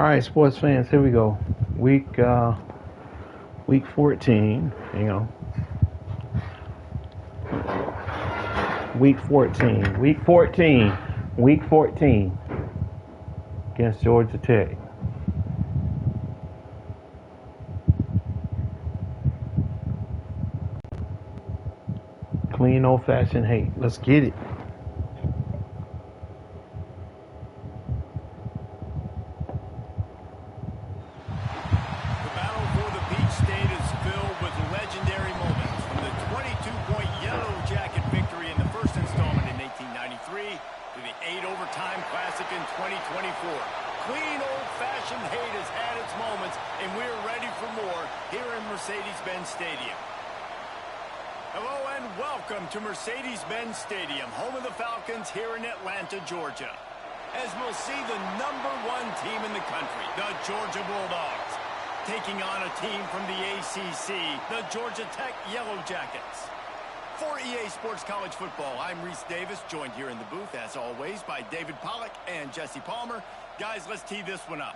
All right, sports fans, here we go. Week 14, hang on. Week 14 against Georgia Tech. Clean old-fashioned hate. Let's get it. Clean old-fashioned hate has had its moments, and we're ready for more here in Mercedes-Benz Stadium. Hello and welcome to Mercedes-Benz Stadium, home of the Falcons here in Atlanta, Georgia. As we'll see the #1 team in the country, the Georgia Bulldogs, taking on a team from the ACC, the Georgia Tech Yellow Jackets. For EA Sports College Football, I'm Reese Davis, joined here in the booth, as always, by David Pollack and Jesse Palmer. Guys, let's tee this one up.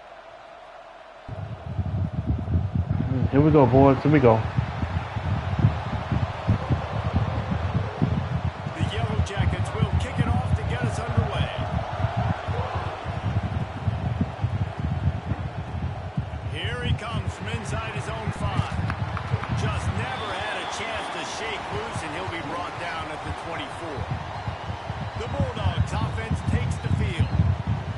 Here we go, boys. Here we go. The Yellow Jackets will kick it off to get us underway. Here he comes from inside his own 5. Just never had a chance to shake loose, and he'll be brought down at the 24. The Bulldogs offense takes the field.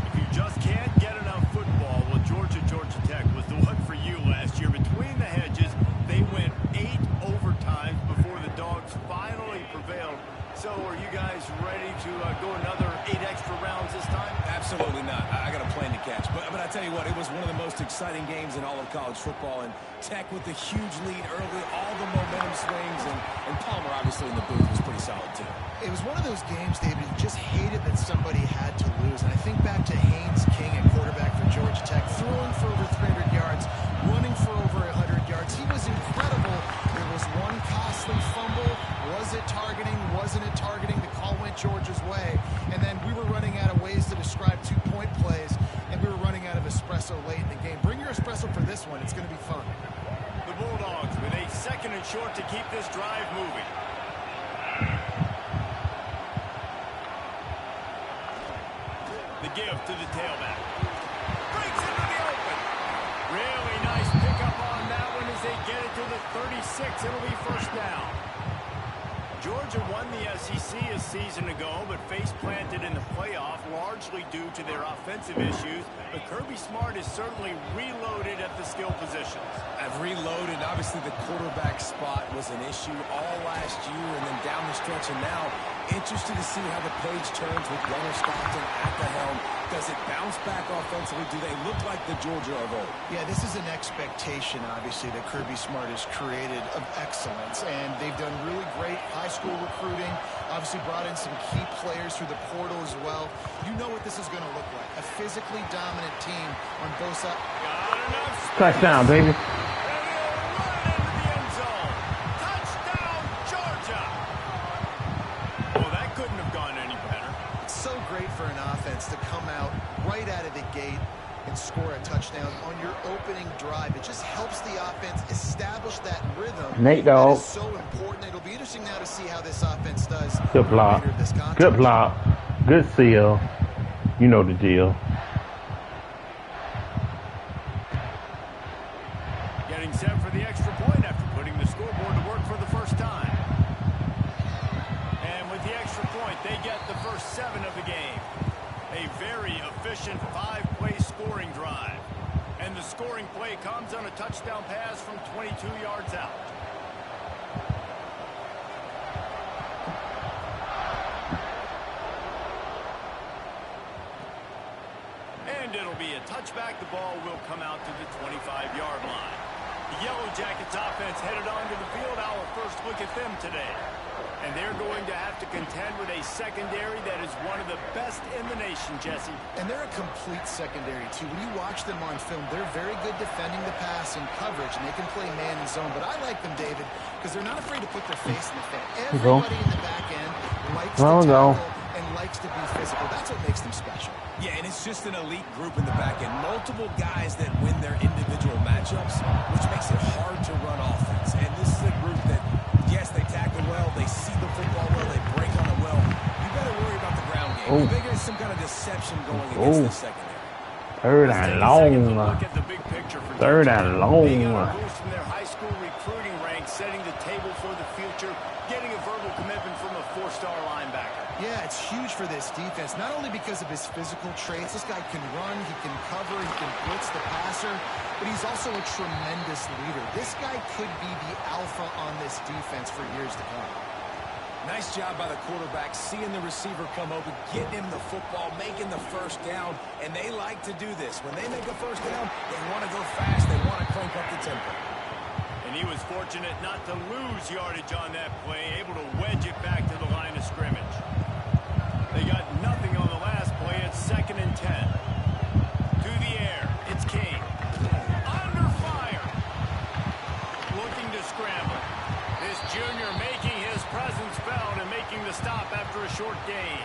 If you just can't get enough football, well, Georgia Tech was the one for you last year. Between the hedges, they went 8 overtimes before the Dogs finally prevailed. So are you guys ready to go another 8 extra rounds this time? Absolutely not. I got a plane to catch. But I tell you what, it was one of the most exciting games in all of college football. And Tech with the huge lead early, all the momentum swings. And Palmer, obviously, in the booth was pretty solid, too. It was one of those games, David, you just hated that somebody had to lose. And I think back to Haynes King at quarterback for Georgia Tech, throwing for over 300 yards, running for over 100 yards. He was incredible. There was one costly fumble. Was it targeting? Wasn't it targeting? The call went Georgia's way. And then we were running out of ways to describe 2-point plays, and we were running out of espresso late in the game. Bring your espresso for this one. It's going to be fun. The Bulldogs with a 2nd and short to keep this drive moving. The give to the tailback. Breaks into the open. Really nice pickup on that one as they get it to the 36. It'll be first down. Georgia won the SEC a season ago, but face-planted in the playoff largely due to their offensive issues. But Kirby Smart is certainly reloaded at the skill positions. I've reloaded. Obviously, the quarterback spot was an issue all last year and then down the stretch. And now, interested to see how the page turns with Gunnar Stockton at the helm. Does it bounce back offensively? Do they look like the Georgia of old? Yeah, this is an expectation, obviously, that Kirby Smart has created of excellence. And they've done really great high school recruiting. Obviously brought in some key players through the portal as well. You know what this is going to look like. A physically dominant team on both sides. Touchdown, baby. For an offense to come out right out of the gate and score a touchdown on your opening drive. It just helps the offense establish that rhythm. Nate, dog. That is so important. It'll be interesting now to see how this offense does. Good block. Good block. Good seal. You know the deal. Getting set for the extra point after putting the scoreboard to work for the first time. And with the extra point, they get the first 7 of the game. A very efficient 5-play scoring drive. And the scoring play comes on a touchdown pass from 22 yards out. And it'll be a touchback. The ball will come out to the 25-yard line. The Yellow Jackets offense headed onto the field. Our first look at them today. And they're going to have to contend with a secondary that is one of the best in the nation, Jesse. And they're a complete secondary, too. When you watch them on film, they're very good defending the pass and coverage, and they can play man and zone. But I like them, David, because they're not afraid to put their face in the fan. Everybody in the back end likes to tackle and likes to be physical. That's what makes them special. Yeah, and it's just an elite group in the back end. Multiple guys that win their individual matchups, which makes it hard to run offense. And this is a group that, yes, they tackle well, they see the football well, they break on it well. You got to worry about the ground game. Oh. You think there's some kind of deception going against the secondary. Third and long. Third and long. Being on a boost from their high school recruiting ranks, setting the table for the future, getting a verbal commitment from a four-star linebacker. Yeah, it's huge for this defense, not only because of his physical traits. This guy can run, he can cover, he can blitz the passer, but he's also a tremendous leader. This guy could be the alpha on this defense for years to come. Nice job by the quarterback, seeing the receiver come open, getting him the football, making the first down, and they like to do this. When they make a first down, they want to go fast, they want to crank up the tempo. And he was fortunate not to lose yardage on that play, able to wedge it back to the line of scrimmage. They got nothing on the last play. It's 2nd and 10. To the air, it's King. Under fire. Looking to scramble. This junior making his presence felt and making the stop after a short gain.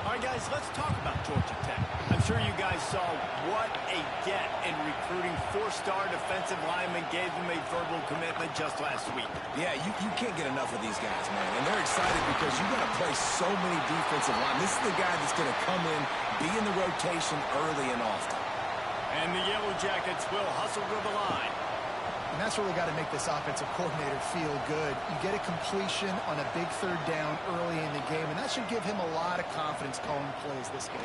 All right, guys, let's talk about Georgia Tech. I'm sure you guys saw what a get in recruiting. Four-star defensive linemen gave them a verbal commitment just last week. Yeah, you can't get enough of these guys, man. And they're excited because you got to play so many defensive line. This is the guy that's going to come in, be in the rotation early and often. And the Yellow Jackets will hustle to the line. And that's really got to make this offensive coordinator feel good. You get a completion on a big third down early in the game, and that should give him a lot of confidence calling plays this game.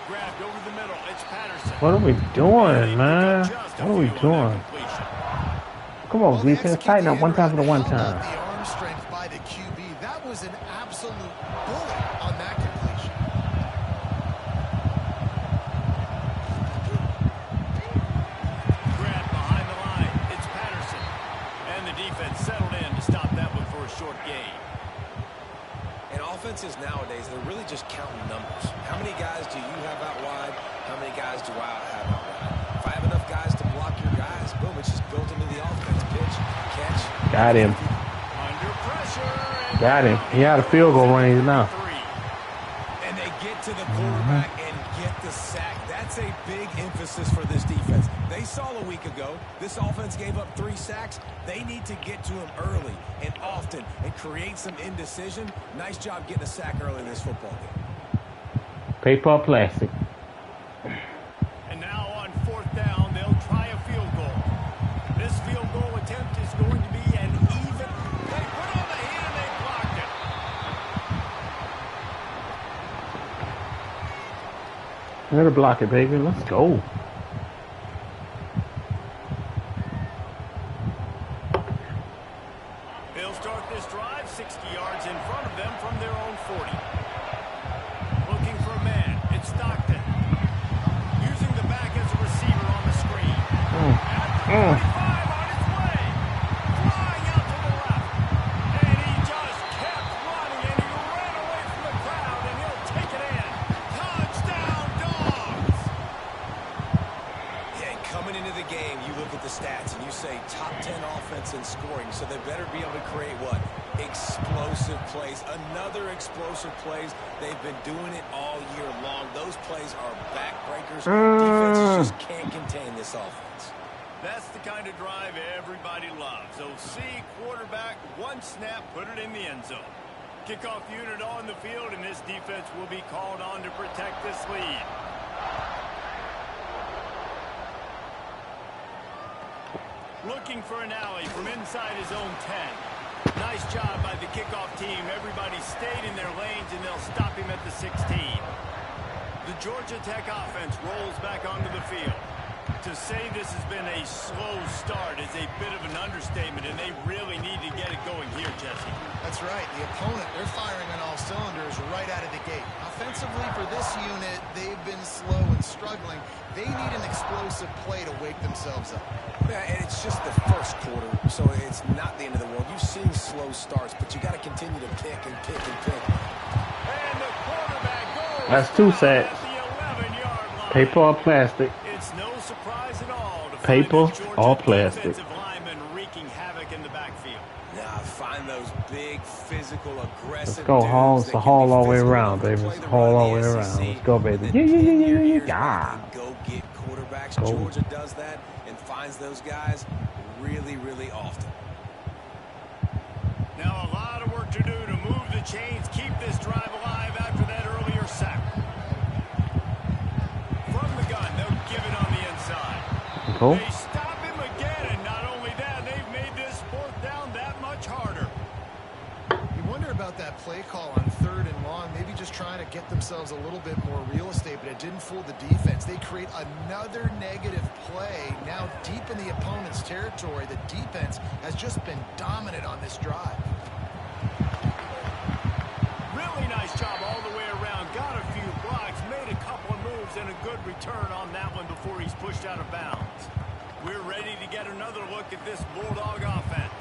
Grabbed over the middle. It's Patterson. What are we doing, man? What are we doing? Come on, defense. Tighten up one time for the one time. The arm strength by the QB. That was an absolute bullet on that completion. Grabbed behind the line. It's Patterson. And the defense settled in to stop that one for a short gain. And offenses nowadays, they're really just counting numbers. How many guys do you have out wide? How many guys do I have out wide? If I have enough guys to block your guys, boom, it's just built into the offense. Pitch, catch. Got him. Under pressure. Got him. He out of field goal range now. And they get to the quarterback and get the sack. That's a big emphasis for this defense. They saw a week ago, this offense gave up 3 sacks. They need to get to him early and often and create some indecision. Nice job getting a sack early in this football game. Paper or plastic? And now on 4th down, they'll try a field goal. This field goal attempt is going to be an even. They put on the heat and they blocked it. Let her block it, baby. Let's go. They'll start this drive 60 yards in front of them from their own 40. Looking for a man. It's Stockton. Using the back as a receiver on the screen. At the 45 on its way. Flying out to the left. And he just kept running and he ran away from the crowd and he'll take it in. Touchdown, Dogs! Yeah, coming into the game, you look at the stats and you say top 10 offense in scoring, so they better be able to create what? Explosive plays. Another explosive plays. They've been doing it all year long. Those plays are backbreakers. Defenses just can't contain this offense. That's the kind of drive everybody loves. OC, quarterback, one snap, put it in the end zone. Kickoff unit on the field, and this defense will be called on to protect this lead. Looking for an alley from inside his own 10. Nice job by the kickoff team. Everybody stayed in their lanes, and they'll stop him at the 16. The Georgia Tech offense rolls back onto the field. To say this has been a slow start is a bit of an understatement, and they really need to get it going here, Jesse. That's right. The opponent, they're firing on all cylinders right out of the gate. Offensively, for this unit, they've been slow and struggling. They need an explosive play to wake themselves up. Yeah, and it's just the first quarter, so it's not the end of the world. You've seen slow starts, but you got to continue to pick and pick and pick. And the quarterback goes. That's 2 sacks. At the 11-yard line. Paper or plastic? It's no surprise at all to Paper find this or Georgia plastic? defensive lineman wreaking havoc in the backfield. Now, find those big, physical, aggressive Let's go, Hall. It's dudes a that can haul be all the way physical around, enough to baby. play It's the haul run all in the way the around. SEC, Let's go, but baby. then 10 your ears back Yeah. and go get quarterbacks. Go. Georgia does that and finds those guys really, really often. Now a lot of work to do to move the chains, keep this drive alive after that earlier sack. From the gun, they'll give it on the inside. Go. They stop him again, and not only that, they've made this fourth down that much harder. You wonder about that play call on 3rd and long, maybe just trying to get themselves a little bit more real estate, but it didn't fool the defense. They create another negative play now deep in the opponent's territory. The defense has just been dominant on this drive. Really nice job all the way around. Got a few blocks, made a couple of moves, and a good return on that one before he's pushed out of bounds. We're ready to get another look at this Bulldog offense.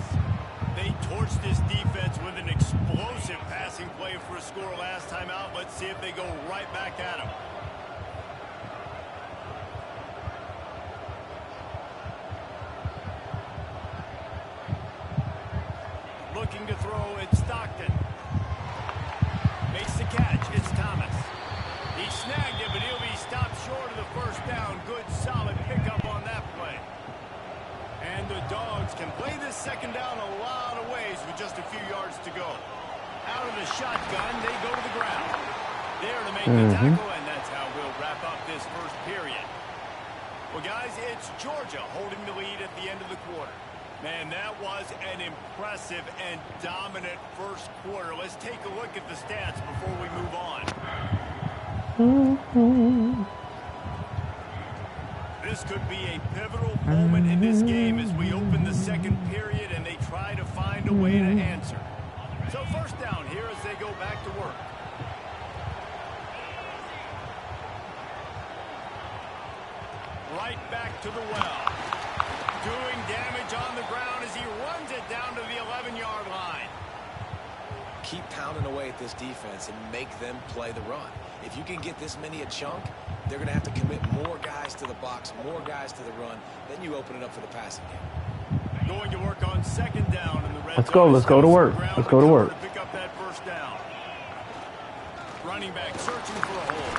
They torched this defense with an explosive passing play for a score last time out. Let's see if they go right back at him. Looking to throw, it's Stockton. Makes the catch, it's Thomas. He snagged it, but he'll be stopped short of the first down. Good, solid pickup on that play. And the Dogs can play this second down a lot of ways with just a few yards to go. Out of the shotgun, they go to the ground. There to make the tackle, and that's how we'll wrap up this first period. Well, guys, it's Georgia holding the lead at the end of the quarter. Man, that was an impressive and dominant first quarter. Let's take a look at the stats before we move on. This could be a pivotal moment in this game as we open the second period and they try to find a way to answer. So first down here as they go back to work. Right back to the well. Doing damage on the ground as he runs it down to the 11-yard line. Keep pounding away at this defense and make them play the run. If you can get this many a chunk, they're going to have to commit more guys to the box, more guys to the run. Then you open it up for the passing game. Going to work on second down in the red Let's go. Let's go to work. Let's go to work. To pick up that first down. Running back searching for a hole.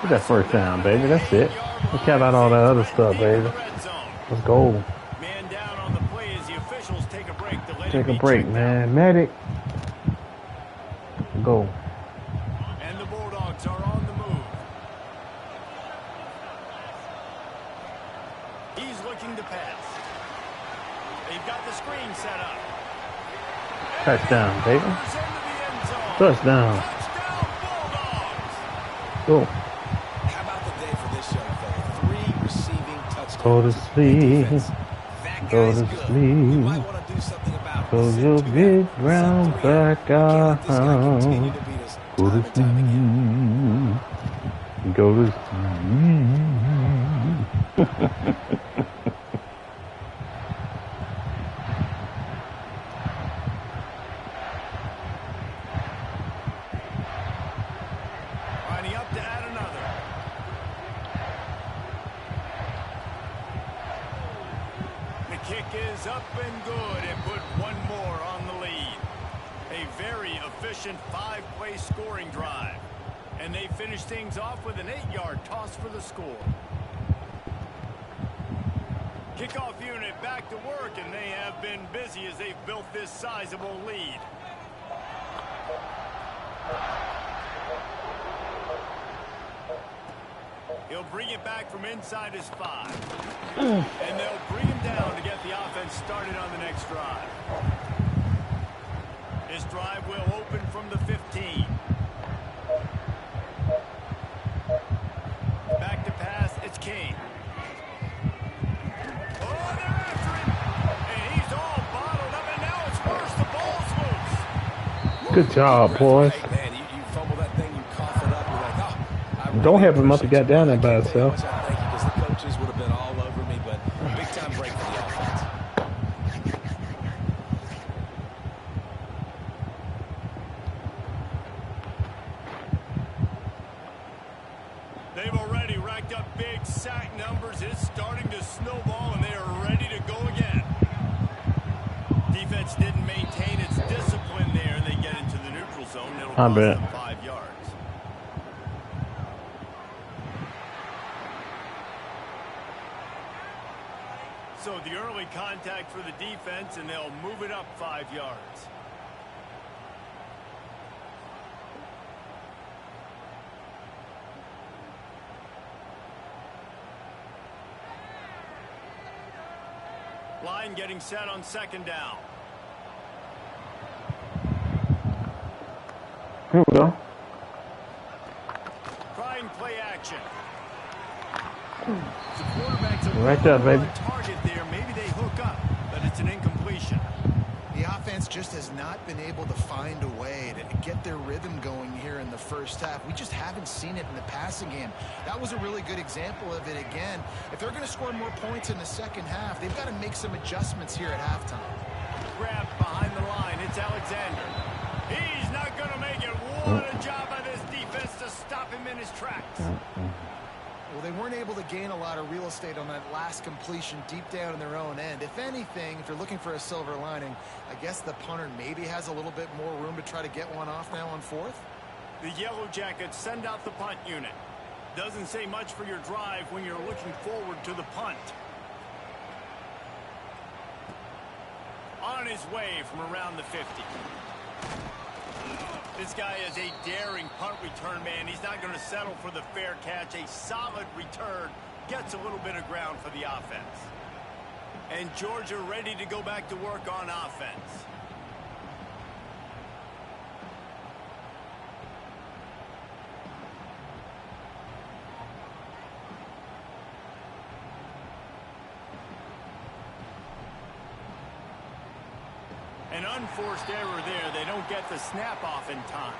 Get that first down, baby. That's it. Let's cap out all that other stuff, baby. Let's go. Man down on the play as the officials take a break to let Take a break, man. Medic. Go. And the Bulldogs are on the move. He's looking to pass. They've got the screen set up. Touchdown, baby. Touchdown, Touchdown. Bulldogs. Go. How about the day for this young fella? 3 receiving touchdowns. Go to sleep. That Go guy's to good. sleep. You might want to do something about it. Go your big round back out. Go to sleep. Go to sleep. Lining up to add another. The kick is up and good and put one more on the lead. A very efficient 5-play scoring drive. And they finish things off with an 8-yard toss for the score. Kickoff unit back to work, and they have been busy as they've built this sizable lead. He'll bring it back from inside his 5. And they'll bring him down to get the offense started on the next drive. This drive will open from the 15. Back to pass, it's King. Oh, they're after him. And he's all bottled up, and now it's worse. The ball's loose. Good job, boys. Hey, man, you fumble that thing, you cough it up, you're like, oh. I really Don't help him up. He appreciate got down you. there by I can't tell you himself. how much I thank you, because the coaches would have been all over me, but big time break for the offense. They've already racked up big sack numbers. It's starting to snowball, and they are ready to go again. Defense didn't maintain its discipline. My loss bad. of 5 yards. So the early contact for the defense, and they'll move it up 5 yards. Line getting set on second down. Here we go. Trying play action. The quarterback's a Right there, baby. target there. Maybe they hook up, but it's an incompletion. The offense just has not been able to find a way to get their rhythm going here in the first half. We just haven't seen it in the passing game. That was a really good example of it again. If they're going to score more points in the second half, they've got to make some adjustments here at halftime. Grab behind the line. It's Alexander. He's not going to make it. What a job by this defense to stop him in his tracks. Well, they weren't able to gain a lot of real estate on that last completion deep down in their own end. If anything, if you're looking for a silver lining, I guess the punter maybe has a little bit more room to try to get one off now on fourth. The Yellow Jackets send out the punt unit. Doesn't say much for your drive when you're looking forward to the punt. On his way from around the 50. This guy is a daring punt return man. He's not going to settle for the fair catch. A solid return gets a little bit of ground for the offense. And Georgia ready to go back to work on offense. An unforced error there. They don't get the snap off in time.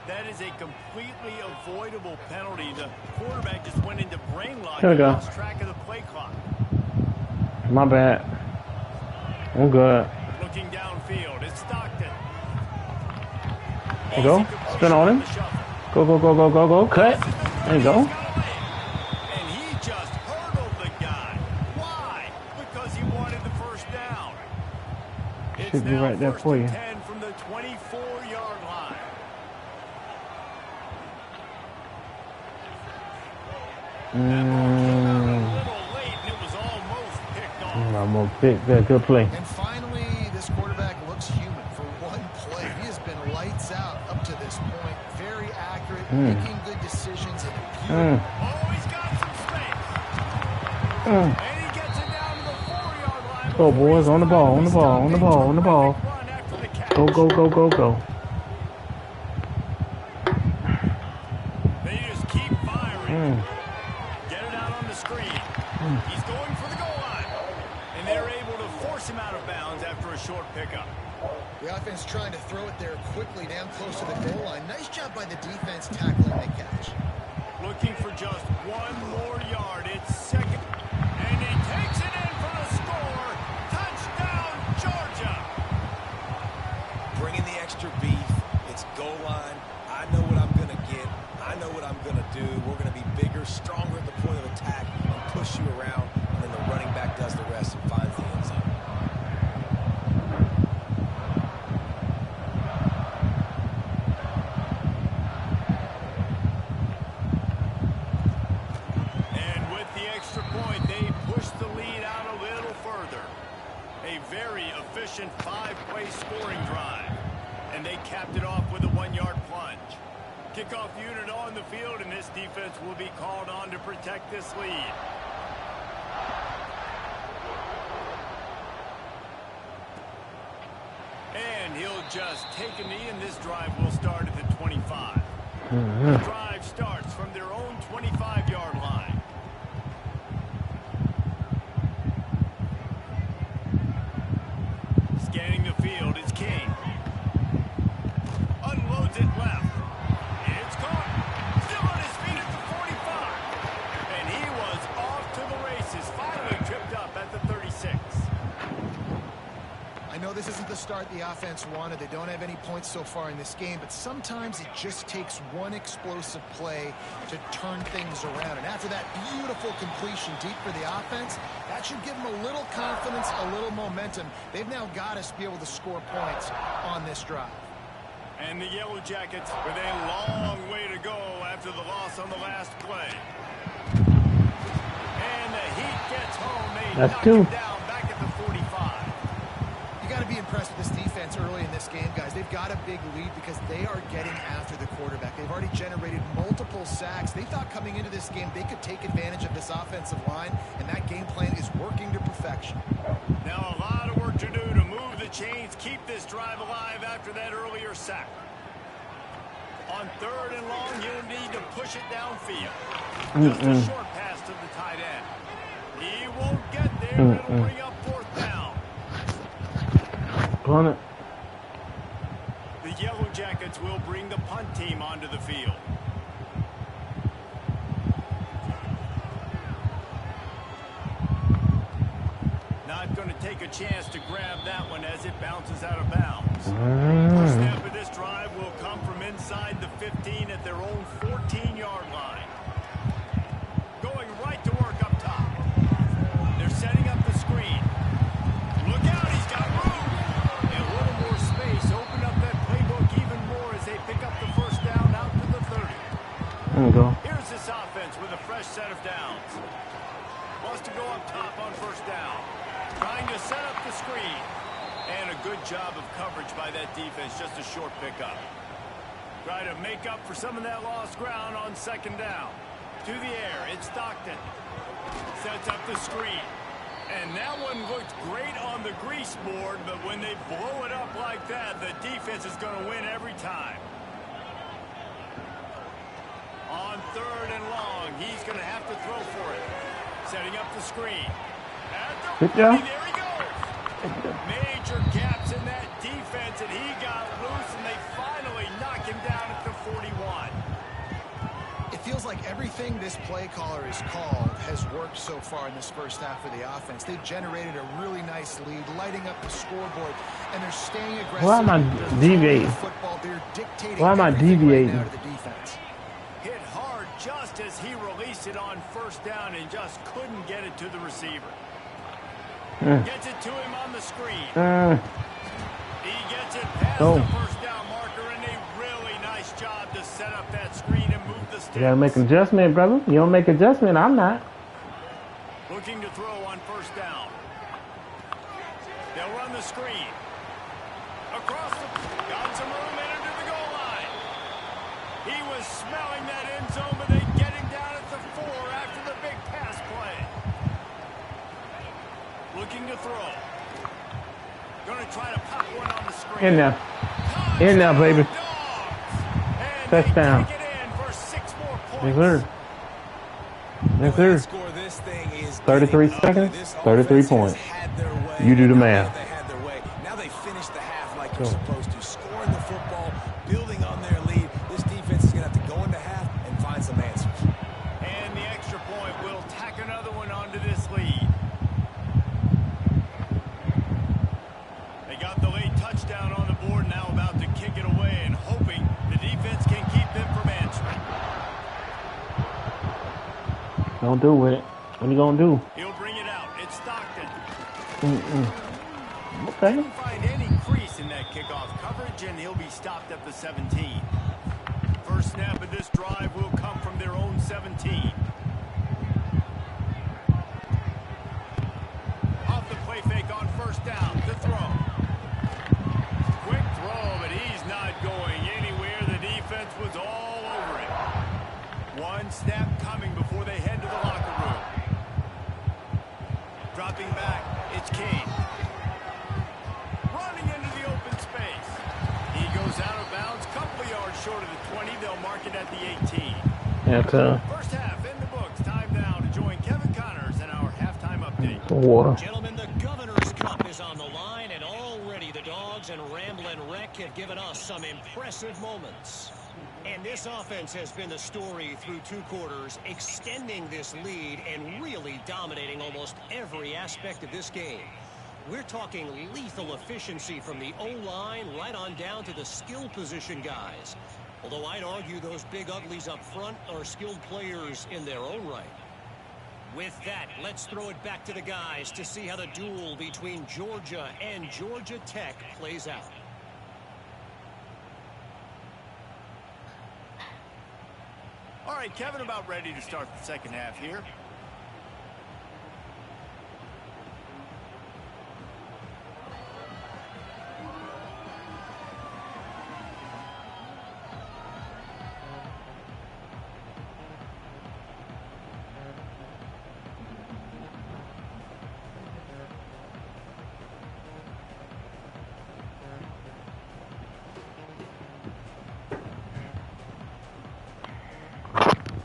That is a completely avoidable penalty. The quarterback just went into brain lock and lost track of the play clock. My bad. I'm good. Looking downfield, it's Stockton. There you go. Spin on him. Go, go, go, go, go, go. Cut. There you go. And he just hurdled the guy. Why? Because he wanted the first down. Should be right there for you. 10 from the 24-yard line. I'm gonna pick that. Good play. And finally, this quarterback looks human for one play. He has been lights out up to this point. Very accurate, making good decisions. And he's got some space. And he gets it down to the 4-yard line. Go, boys. On the ball, on the ball, on the ball, on the ball. Go, go, go, go, go. They just keep firing. Get it out on the screen. He's going for the goal line. And they're able to force him out of bounds after a short pickup. the offense trying to throw it there quickly down close to the goal line. Nice job by the defense tackling the catch. Looking for just one more yard. It's second. And he takes it in for the score. Touchdown, Georgia. Bringing the extra beef. It's goal line. I know what I'm going to get. I know what I'm going to do. We're going to be bigger, stronger at the point of attack and push you around. And then the running back does the rest and finds the end zone. And with the extra point, they push the lead out a little further. A very efficient 5-play scoring drive. And they capped it off with a 1-yard plunge. Kickoff unit on the field, and this defense will be called on to protect this lead. And he'll just take a knee, and this drive will start at the 25. The drive starts from their own 25-yard line. Scanning the field, it's King. Unloads it left. It's caught. Still on his feet at the 45. And he was off to the races. Finally tripped up at the 36. I know this isn't the start the offense wanted. They don't have any points so far in this game, but sometimes it just takes one explosive play to turn things around. And after that beautiful completion deep for the offense, that should give them a little confidence, a little momentum. They've now got us to be able to score points on this drive. And the Yellow Jackets with a long way to go after the loss on the last play. And the Heat gets home. They knock him down back at the 45. You got to be impressed with this defense early in this game, guys. They've got a big lead because they are getting after the quarterback. They've already generated multiple sacks. They thought coming into this game they could take advantage of this offensive line, and that game plan is working to perfection. Now a lot of work to do to move the chains, keep this drive alive after that earlier sack. On 3rd and long, you'll need to push it downfield. Just a short pass to the tight end. He won't get there. It'll bring up 4th down. Run it. The Yellow Jackets will bring the punt team onto the field. Not going to take a chance to grab that one as it bounces out of bounds. First snap of this drive will come from inside the 15 at their own 14-yard line. Going right to work up top. They're setting up the screen. Look out, he's got room. And a little more space. Open up that playbook even more as they pick up the first down out to the 30. There we go. Here's this offense with a fresh set of downs. Wants to go up top on first down. Trying to set up the screen. And a good job of coverage by that defense. Just a short pickup. Try to make up for some of that lost ground on 2nd down. To the air, it's Stockton. Sets up the screen. And that one looked great on the grease board, but when they blow it up like that, the defense is going to win every time. On 3rd and long, he's going to have to throw for it. Setting up the screen. Good job. There he goes. Major gaps in that defense, and he got loose, and they finally knock him down at the 41. It feels like everything this play caller has called has worked so far in this first half of the offense. They've generated a really nice lead, lighting up the scoreboard, and they're staying aggressive. Why am I deviating? They're dictating Why am I deviating? right now to the defense. Hit hard just as he released it on first down and just couldn't get it to the receiver. Gets it to him on the screen. He gets it past the first down marker, and a really nice job to set up that screen and move the sticks. You gotta make an adjustment, brother. You don't make adjustment, I'm not. Looking to throw on first down. They'll run the screen. Across the... Got some room and into the goal line. He was smelling that end zone, but they get him down at the 4 after the big pass play. Looking to throw. Going to try to pop one on the screen. In there. In there, baby. Touchdown. Yes, sir. Yes, sir. 33 seconds, 33 points. You do the math. Now they finish the half like they're supposed to. Scoring the football, building on their lead. This defense is going to have to go into half and find some answers. And the extra point will tack another one onto this lead. They got the late touchdown on the board, now about to kick it away and hoping the defense can keep them from answering. Don't do with it. What are you going to do? He'll bring it out. It's Stockton. Okay. Didn't find any crease in that kickoff coverage, and he'll be stopped at the 17. First snap of this drive will come from their own 17. Off the play fake on first down. The throw. Quick throw, but he's not going anywhere. The defense was all over it. One snap coming before they head to the locker room. Dropping back, it's King. Running into the open space. He goes out of bounds, couple of yards short of the 20. They'll mark it at the 18. First half in the books. Time now to join Kevin Connors in our halftime update. Gentlemen, the Governor's Cup is on the line, and already the Dogs and Ramblin' Wreck have given us some impressive moments. And this offense has been the story through 2 quarters, extending this lead and really dominating almost every aspect of this game. We're talking lethal efficiency from the O-line right on down to the skill position guys. Although I'd argue those big uglies up front are skilled players in their own right. With that, let's throw it back to the guys to see how the duel between Georgia and Georgia Tech plays out. All right, Kevin, about ready to start the second half here.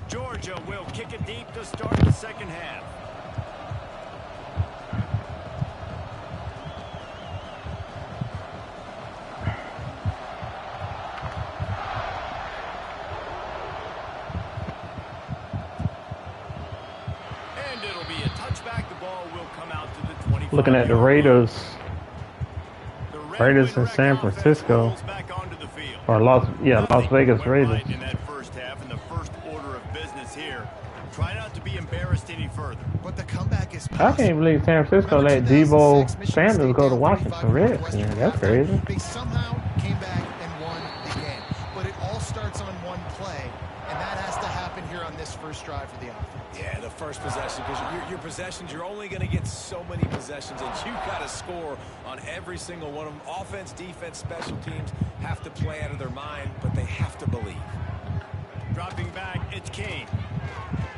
Georgia will kick it deep to start the second half. And it'll be a touchback. The ball will come out to the 25. Looking at the Raiders. Raiders in San Francisco. Or Las Vegas Raiders. In that first half, in the first order of business here. Try not to be embarrassed any further. But the comeback is I can't believe San Francisco let Debo Sanders go to Washington Redskins. That's crazy. They somehow came back and won the game. But it all starts on one play, and that has to happen here on this first drive for the offense. Yeah, the first possession, because your possessions, you're only going to get so many possessions, and you've got to score on every single one of them. Offense, defense, special teams have to play out of their mind, but they have to believe. Dropping back, it's King.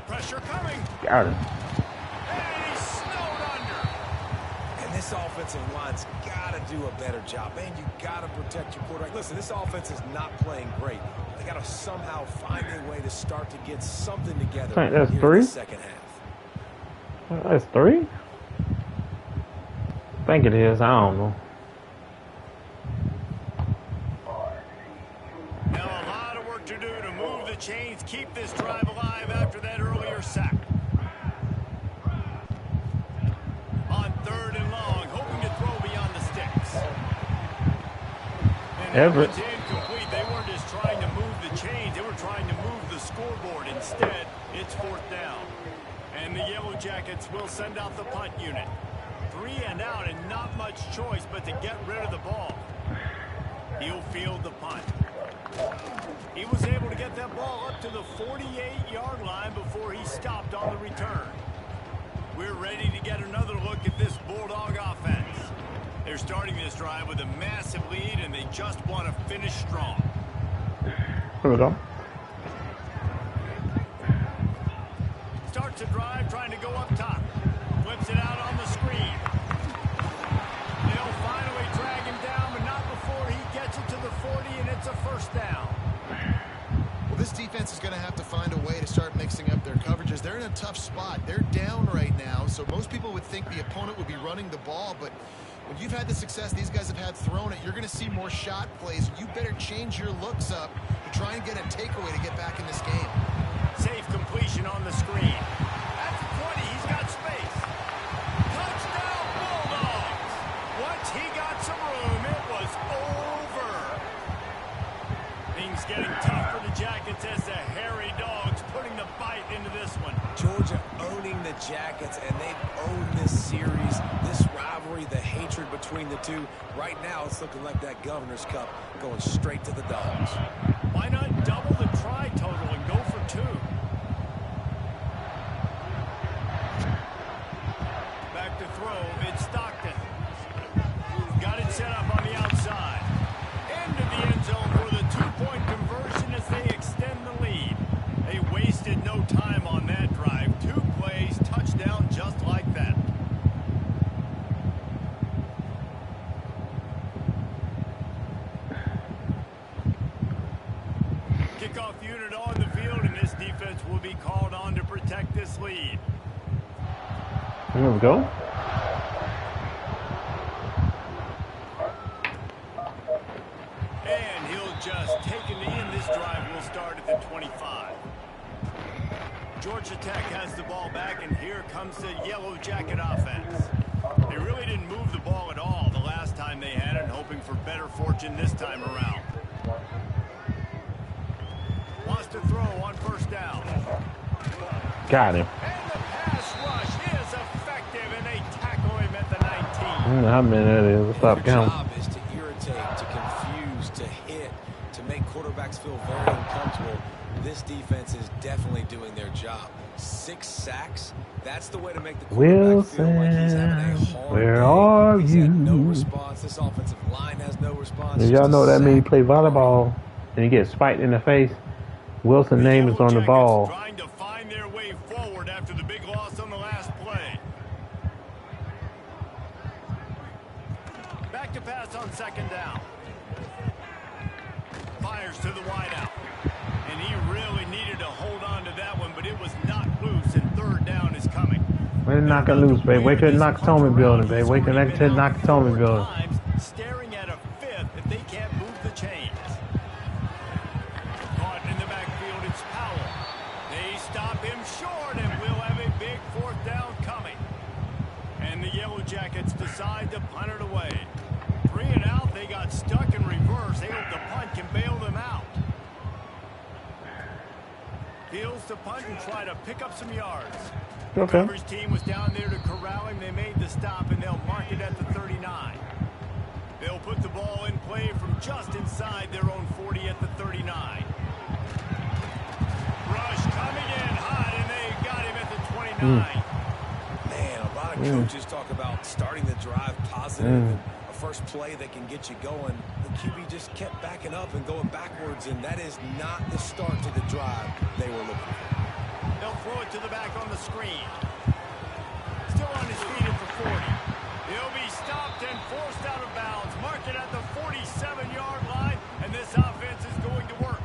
Pressure coming. Got him. And he's snowed under. And this offensive line's got to do a better job. Man, you got to protect your quarterback. Listen, this offense is not playing great. They got to somehow find a way to start to get something together. That's here three? in the second half. That's three? I think it is. I don't know. Now a lot of work to do to move the chains, keep this drive alive after that earlier sack. On third and long, hoping to throw beyond the sticks. And Everett. that one's incomplete. They weren't just trying to move the chains, they were trying to move the scoreboard. Instead, it's fourth down. And the Yellow Jackets will send out the punt unit. 3 and out, and not much choice but to get rid of the ball. He'll field the punt. He was able to get that ball up to the 48-yard line before he stopped on the return. We're ready to get another look at this Bulldog offense. They're starting this drive with a massive lead, and they just want to finish strong. Here we go. Starts a drive, trying to go up top. Flips it out on the screen. They'll finally drag him down, but not before he gets it to the 40, and it's a first down. Well, this defense is going to have to find a way to start mixing up their coverages. They're in a tough spot. They're down right now, so most people would think the opponent would be running the ball, but when you've had the success these guys have had throwing it, you're going to see more shot plays. You better change your looks up to try and get a takeaway to get back in this game. Safe completion on the screen. At the 20, he's got space. Touchdown, Bulldogs! Once he got some room, it was over. Things getting tough for the Jackets as the hairy Dogs putting the bite into this one. Georgia owning the Jackets, and they've owned this series, this rivalry, the hatred between the two. Right now, it's looking like that Governor's Cup going straight to the Dogs. Why not double the try total and go for 2? Back to throw, it's Stockton. Got it set up on the outside. Into the end zone for the 2-point conversion as they extend the lead. They wasted no time on that drive. 2 plays, touchdown just like that. Kickoff unit on the field, and this defense will be called on to protect this lead. Here we go. And he'll just take a knee, and this drive will start at the 25. Georgia Tech has the ball back, and here comes the Yellow Jacket offense. They really didn't move the ball at all the last time they had it, hoping for better fortune this time around. Wants to throw on first down. Got him. And the pass rush is effective, and they tackle him at the 19. How many that is? What's up, Their count? job is to irritate, to confuse, to hit, to make quarterbacks feel very uncomfortable. This defense is definitely doing their job. 6 sacks, that's the way to make the quarterback feel like he's having a hard where day. are He's you? had no response. This offensive line has no response. Did y'all know that means he play volleyball and he gets spiked in the face? Wilson's name is on the ball. Trying to find their way forward after the big loss on the last play. Back to pass on second down. Fires to the wideout. And he really needed to hold on to that one, but it was not loose, and third down is coming. Wait to knock it loose, babe. Wait till it knocks Tommy building, babe. Wait till it knocks Tommy building. Staring at a fifth if they can't move the chains. Caught in the backfield, it's Powell. They stop him short, and we'll have a big fourth down coming. And the Yellow Jackets decide to punt it away. 3 and out, they got stuck in reverse. They hope the punt can bail them out. Fields to punt and try to pick up some yards. Okay. Coverage team was down there to corral him. They made the stop, and they'll mark it at the 39. They'll put the ball in play from just inside their own 40 at the 39. Rush coming in hot, and they got him at the 29. Man, a lot of coaches talk about starting the drive positive and a first play that can get you going. The QB just kept backing up and going backwards, and that is not the start to the drive they were looking for. They'll throw it to the back on the screen. Still on his feet at the 40. He'll be stopped and forced out of bounds. Mark it at the 47-yard line, and this offense is going to work.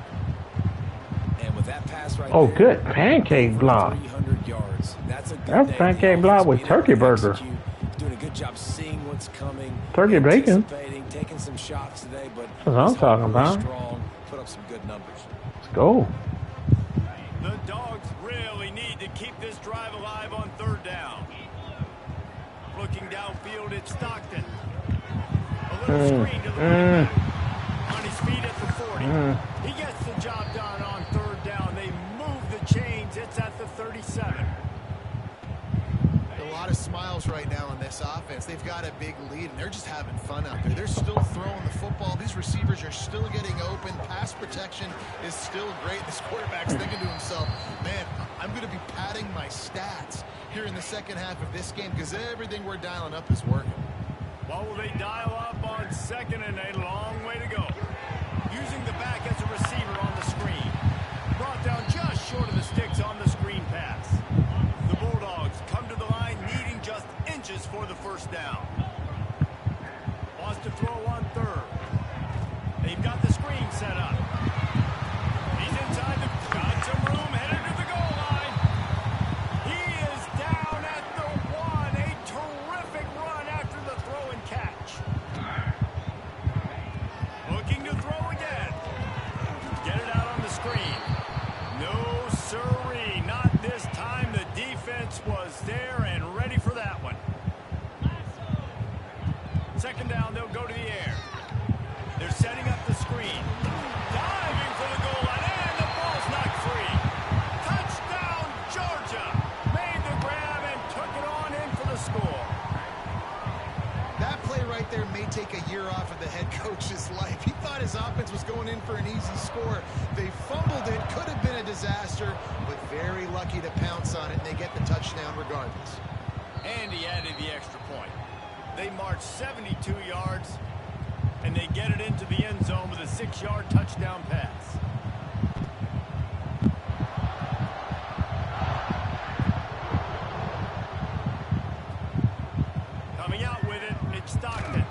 And with that pass right Oh, there, good pancake block. 300 yards. That's a good That's day. pancake The block offense with being turkey able to burger. execute. He's doing a good job seeing what's coming. Turkey bacon. Anticipating, taking some shots today, but That's what I'm he's talking really about. strong, put up some good numbers. Let's go. The Dogs really need to keep this drive alive on third down. Looking downfield, it's Stockton. A little screen to the right. On his feet at the 40. He gets the job done on third down. They move the chains. It's at the 37. A lot of smiles right now on this offense. They've got a big lead, and they're just having fun out there. They're still throwing the football. These receivers are still getting open. Pass protection is still great. This quarterback's thinking to himself, man, I'm going to be padding my stats here in the second half of this game because everything we're dialing up is working. What will they dial up on second and a long way to go? Using the back as a receiver on the screen. Brought down just short of the sticks on the screen pass. The Bulldogs come to the line needing just inches for the first down. Wants to throw on third. They've got the screen set up. He's inside the... Got some room, headed to the goal line. He is down at the 1. A terrific run after the throw and catch. Looking to throw again. Get it out on the screen. No siree, not this time. The defense was there and ready for that one. Second down, they'll go to the air. They're setting up the screen. Diving for the goal line, and the ball's knocked free. Touchdown, Georgia. Made the grab and took it on in for the score. That play right there may take a year off of the head coach's life. He thought his offense was going in for an easy score. They fumbled it, could have been a disaster, but very lucky to pounce on it, and they get the touchdown regardless. And he added the extra point. They march 72 yards, and they get it into the end zone with a 6-yard touchdown pass. Coming out with it, it's Stockton.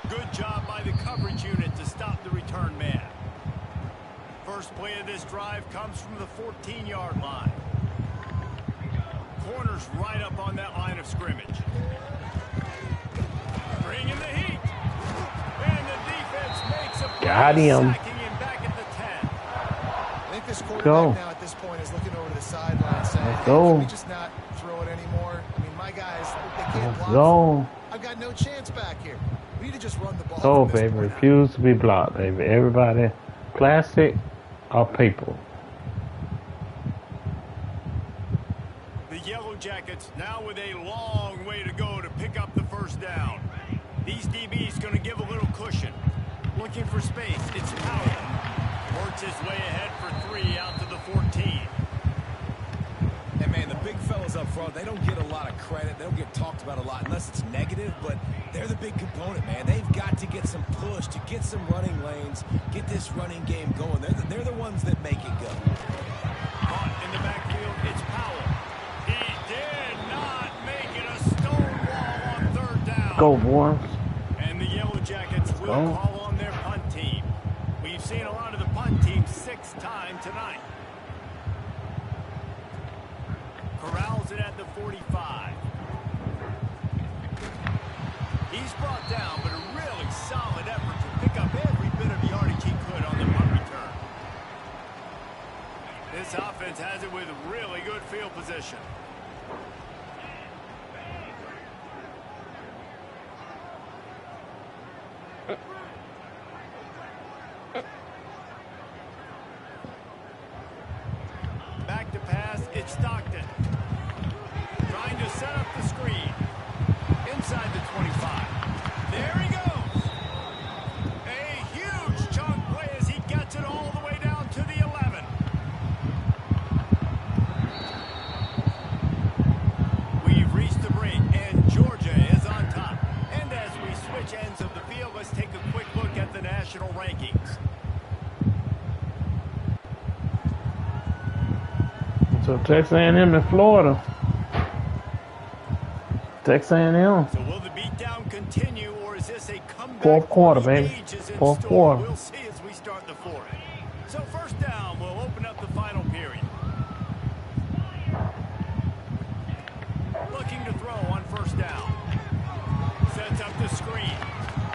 Good job by the coverage unit to stop the return man. First play of this drive comes from the 14-yard line. Corners right up on that line of scrimmage. Bring in the heat. And the defense makes a play, Got him. sacking him back at the 10. I think this quarterback Go. now at this point is looking over to the sideline saying, Let's hey, go. can we just not throw it anymore? I mean, my guys, they can't block. Go. I've got no chance back here. We need to just run the ball. Go, from this baby. point out. Refuse to be blocked, baby. Everybody, plastic or paper. The Yellow Jackets now with a long way to go to pick up the first down. These DBs going to give a little cushion. Looking for space. It's Powell. Works his way ahead for 3 out to the 14. And, man, the big fellas up front, they don't get a lot of credit. They don't get talked about a lot unless it's negative, but they're the big component, man. They've got to get some push, to get some running lanes, get this running game going. They're the ones that make it go. Caught in the backfield, it's Powell. He did not make it a stone wall on 3rd down. Go, boy. And the Yellow Jackets will call on their punt team. We've seen a lot of the punt team 6 times tonight. Corrals it at the 45. He's brought down, but a really solid effort to pick up every bit of yardage he could on the punt return. This offense has it with really good field position. Back to pass, it's Stockton. Trying to set up the screen. Inside the 25. There he goes. A huge chunk play as he gets it all the way down to the 11. We've reached the break, and Georgia is on top. And as we switch ends of the field, let's take a quick look at the national rankings. So Texas A&M in Florida. Texas A&M. So will the beatdown continue, or is this a comeback? 4th quarter, for the baby. ages in 4th store? quarter. We'll see as we start the 4th. So first down, we'll open up the final period. Looking to throw on 1st down. Sets up the screen.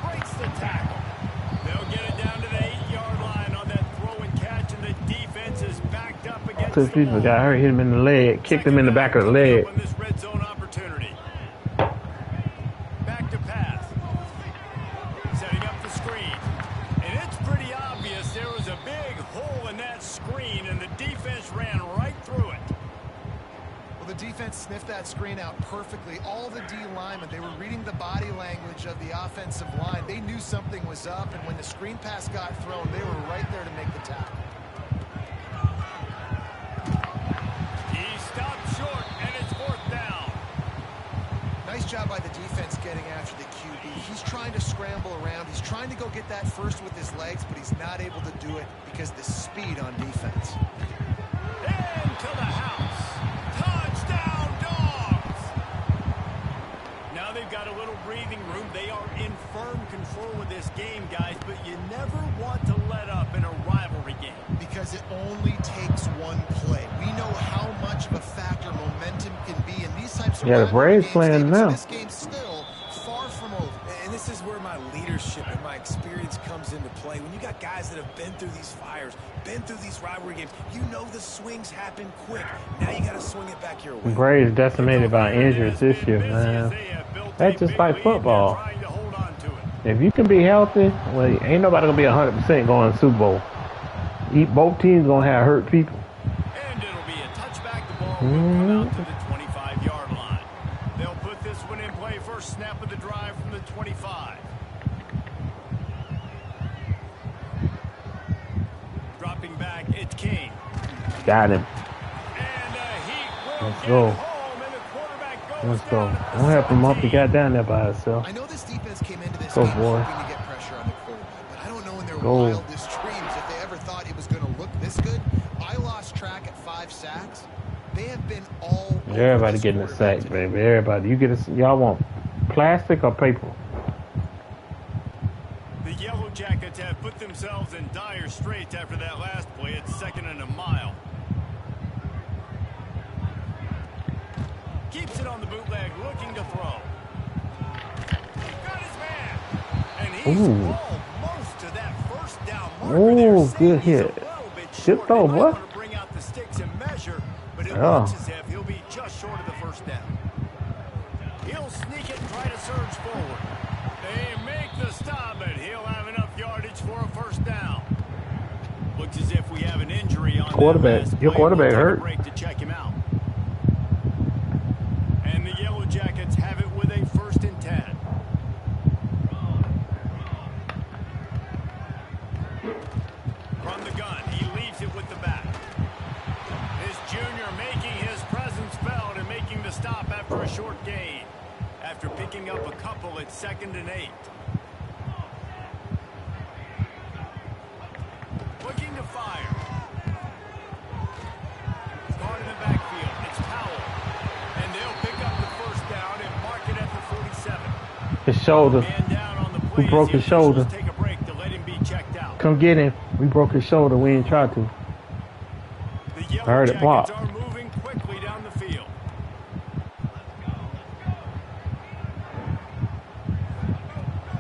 Breaks the tackle. They'll get it down to the 8-yard line on that throw and catch, and the defense is backed up against Two the people wall. got hurt, hit him in the leg, kicked him in the back of the leg. On this red zone opportunity. Back to pass. Setting up the screen. And it's pretty obvious there was a big hole in that screen, and the defense ran right through it. Well, the defense sniffed that screen out perfectly. All the D linemen, they were reading the body language of the offensive line. They knew something was up, and when the screen pass got thrown, they were right there to make the tackle. He stopped short, and it's 4th down. Nice job by the defense getting after the QB. He's trying to scramble around. He's trying to go get that first with his legs, but he's not able to do it because of the speed on defense. Into the house. Touchdown, Dogs! Now they've got a little breathing room. They are in firm control of this game, guys, but you never want to let up in a rivalry game. Because it only takes one play. We know how much of a factor momentum can be in these types of Yeah, the rivalry Braves games, playing David, so now. this game's still far from over. And this is where my leadership and my experience comes into play. When you got guys that have been through these fires, been through these rivalry games, you know the swings happen quick. Now you got to swing it back your way. Braves decimated by injuries this year, man. That's just like football. If you can be healthy, well, ain't nobody gonna be 100% going to Super Bowl. Both teams gonna have hurt people. And it'll be a touchback. The ball will come out to the 25-yard line. They'll put this one in play. First snap of the drive from the 25. Dropping back, it's King. Got him. And he will Let's get go. home, and the quarterback goes Let's go. down at the Don't help him up. He 17. got down there by himself. I know this defense came into this Go, game boy. hoping to get pressure on the quarterback, but I don't know in their Go. wildest dreams if they ever thought it was going to look this good. I lost track at 5 sacks. They have been all over Everybody this getting a quarterback sack, today. baby. Everybody. You get a. Y'all want plastic or paper? The Yellow Jackets have put themselves in dire straits after that last play. It's 2nd and a mile. Keeps it on the bootleg, looking to throw. Got his man. And he's Ooh. almost to that 1st down marker. Ooh, They're good saying he's hit. a little bit Good short. throw, They might boy. want to bring out the sticks and measure, but it looks as if he'll be just short of the first down. He'll sneak it and try to surge forward. They make the stop, but he'll have enough yardage for a first down. Looks as if we have an injury on Quarterback. that last Your play. quarterback We'll take hurt. a break to check him out. And the Yellow Jackets have it with a 1st and 10. From the gun, he leaves it with the back. This junior making his presence felt and making the stop after a short gain. After picking up a couple at 2nd and 8. Looking to fire. Caught in the backfield. It's Powell. And they'll pick up the first down and mark it at the 47. His shoulder. Man down on the play. We broke his shoulder. Take a break to let him be checked out. Come get him. We broke his shoulder. We ain't tried to. The Yellow I heard it pop. Jackets are moving quickly down the field.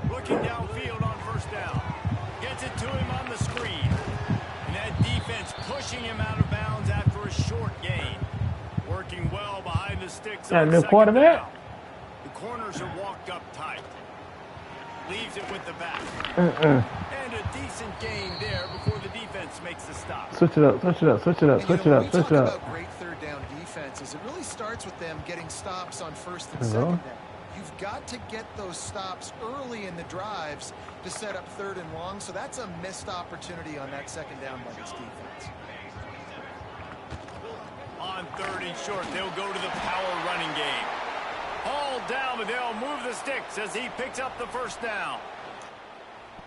Looking downfield on 1st down. Gets it to him on the screen. And that defense pushing him out of bounds after a short gain. Working well behind the sticks. Got a on new 2nd quarterback? down. The corners are walked up tight. Leaves it with the back. And a decent gain there before the defense makes the stop. Switch it up. Switch it up. Switch it up. And, Switch it when up. we Switch talk it up. about great third down defenses, it really starts with them getting stops on 1st and Hello? 2nd down. You've got to get those stops early in the drives to set up 3rd and long, so that's a missed opportunity on that 2nd down by this defense. On 3rd and short, they'll go to the power running game. Hauled down, but they'll move the sticks as he picks up the 1st down.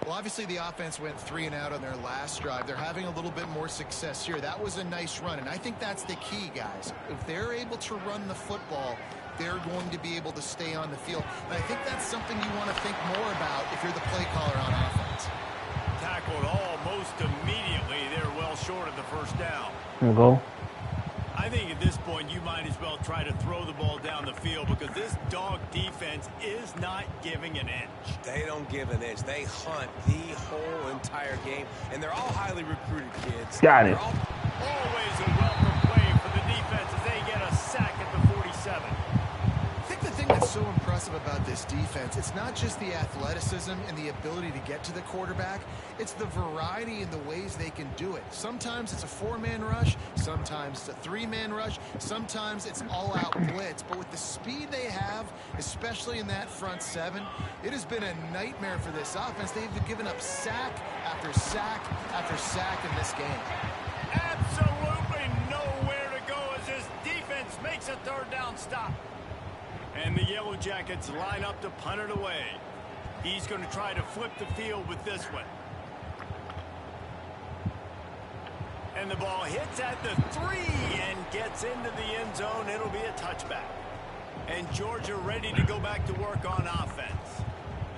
Well, obviously the offense went 3 and out on their last drive. They're having a little bit more success here. That was a nice run, and I think that's the key, guys. If they're able to run the football, they're going to be able to stay on the field. And I think that's something you want to think more about if you're the play caller on offense. Tackled almost immediately. They're well short of the 1st down. Here we go. I think at this point you might as well try to throw the ball down the field because this dog defense is not giving an inch. They don't give an inch. They hunt the whole entire game, and they're all highly recruited kids. Got it. Always a welcome play for the defense as they get a sack at the 47. I think the thing that's so impressive about this defense, it's not just the athleticism and the ability to get to the quarterback, it's the variety in the ways they can do it. Sometimes it's a 4-man rush, sometimes it's a 3-man rush, sometimes it's all-out blitz. But with the speed they have, especially in that front 7, it has been a nightmare for this offense. They've given up sack after sack after sack in this game. Absolutely nowhere to go as this defense makes a 3rd down stop. And the Yellow Jackets line up to punt it away. He's going to try to flip the field with this one. And the ball hits at the 3 and gets into the end zone. It'll be a touchback. And Georgia ready to go back to work on offense.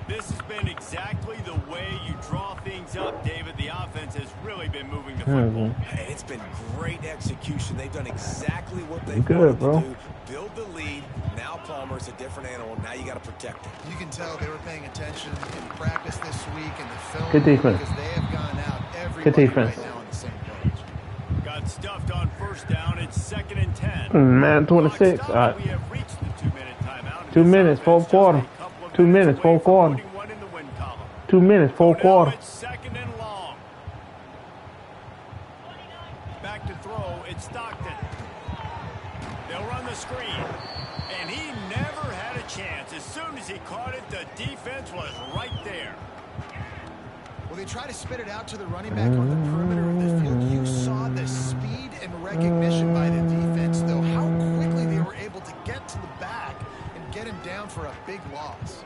This has been exactly the way you draw things up, David. The offense has really been moving the football. And it's been great execution. They've done exactly what they good, wanted bro. to do. Build the lead. Now Palmer's a different animal. Now you got to protect him. You can tell they were paying attention in practice this week and the film. Good defense. Because they have gone out every Good defense. right now on the same page. Got stuffed on 1st down. It's 2nd and 10. Man, 26. Clock All right. stopped. We have reached the 2-minute timeout. 2 minutes, This fourth offense quarter. just a couple of 2 minutes, away fourth from quarter. putting one in the win column. 2 minutes, fourth Now quarter. it's 2nd and long. Back to throw. It's Stockton. They'll run the screen. And he never had a chance. As soon as he caught it, the defense was right there. Well, they try to spit it out to the running back on the perimeter of the field. You saw the speed and recognition by the defense, though, how quickly they were able to get to the back and get him down for a big loss.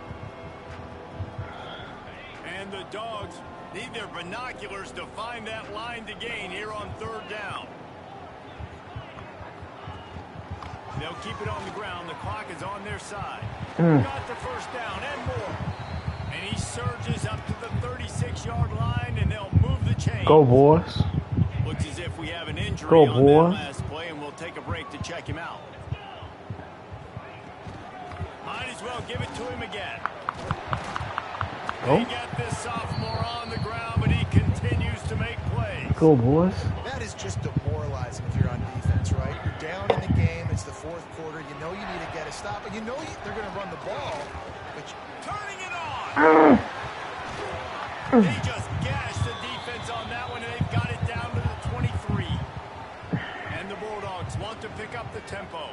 And the Dogs need their binoculars to find that line to gain here on 3rd down. They'll keep it on the ground. The clock is on their side. Got the 1st down and more. And he surges up to the 36-yard line, and they'll move the chain. Go, boys. Looks as if we have an injury Go, on boy. that last play, and we'll take a break to check him out. Might as well give it to him again. Oh. They get this sophomore on the ground, but he continues to make plays. go, boys. That is just demoralizing if you're on defense, right? You're down in the game. It's the fourth quarter. You know you need to get a stop, and you know they're going to run the ball. But Turning it on. They just gashed the defense on that one, and they've got it down to the 23. And the Bulldogs want to pick up the tempo.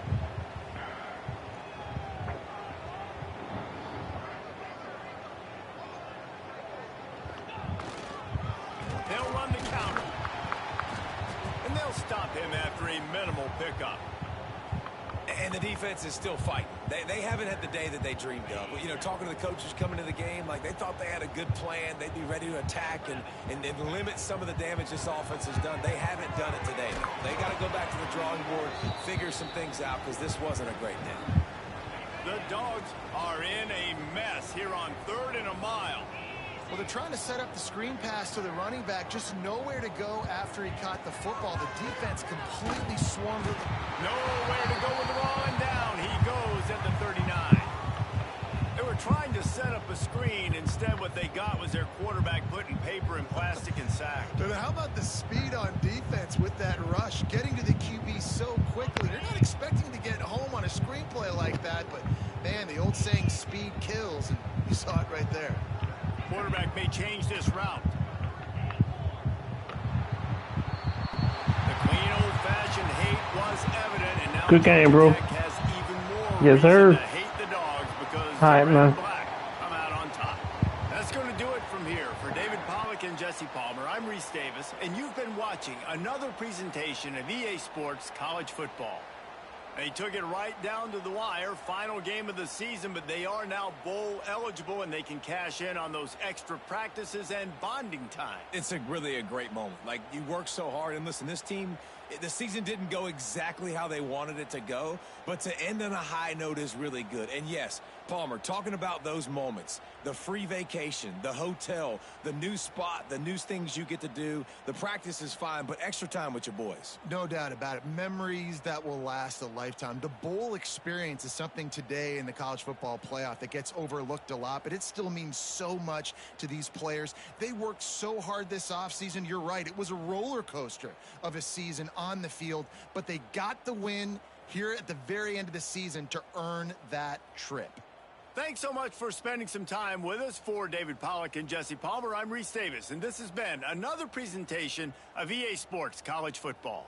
They'll run the counter. And they'll stop him after a minimal pickup. And the defense is still fighting. They haven't had the day that they dreamed of. You know, talking to the coaches coming to the game, like they thought they had a good plan. They'd be ready to attack and limit some of the damage this offense has done. They haven't done it today. They got to go back to the drawing board, figure some things out, because this wasn't a great day. The Dogs are in a mess here on 3rd and a mile. well, they're trying to set up the screen pass to the running back, just nowhere to go after he caught the football. The defense completely swarmed with him. Nowhere to go with the ball, and down he goes at the 39. They were trying to set up a screen. Instead, what they got was their quarterback putting paper and plastic and sack. But how about the speed on defense with that rush, getting to the QB so quickly? You're not expecting to get home on a screenplay like that, but, man, the old saying, speed kills, and you saw it right there. Quarterback may change this route. The clean old-fashioned hate was evident, and now good game, bro. has even more Yes, sir. reason to hate the Dogs because All right, the red man. and black come out on top. That's going to do it from here. For David Pollack and Jesse Palmer, I'm Reese Davis, and you've been watching another presentation of EA Sports College Football. They took it right down to the wire, final game of the season, but they are now bowl eligible, and they can cash in on those extra practices and bonding time. It's really a great moment. Like, you work so hard, and listen, this team, the season didn't go exactly how they wanted it to go, but to end on a high note is really good. And yes, Palmer, talking about those moments, the free vacation, the hotel, the new spot, the new things you get to do, the practice is fine, but extra time with your boys. No doubt about it. Memories that will last a lifetime. The bowl experience is something today in the college football playoff that gets overlooked a lot, but it still means so much to these players. They worked so hard this offseason. You're right. It was a roller coaster of a season on the field, but they got the win here at the very end of the season to earn that trip. Thanks so much for spending some time with us. For David Pollack and Jesse Palmer, I'm Reese Davis, and this has been another presentation of EA Sports College Football.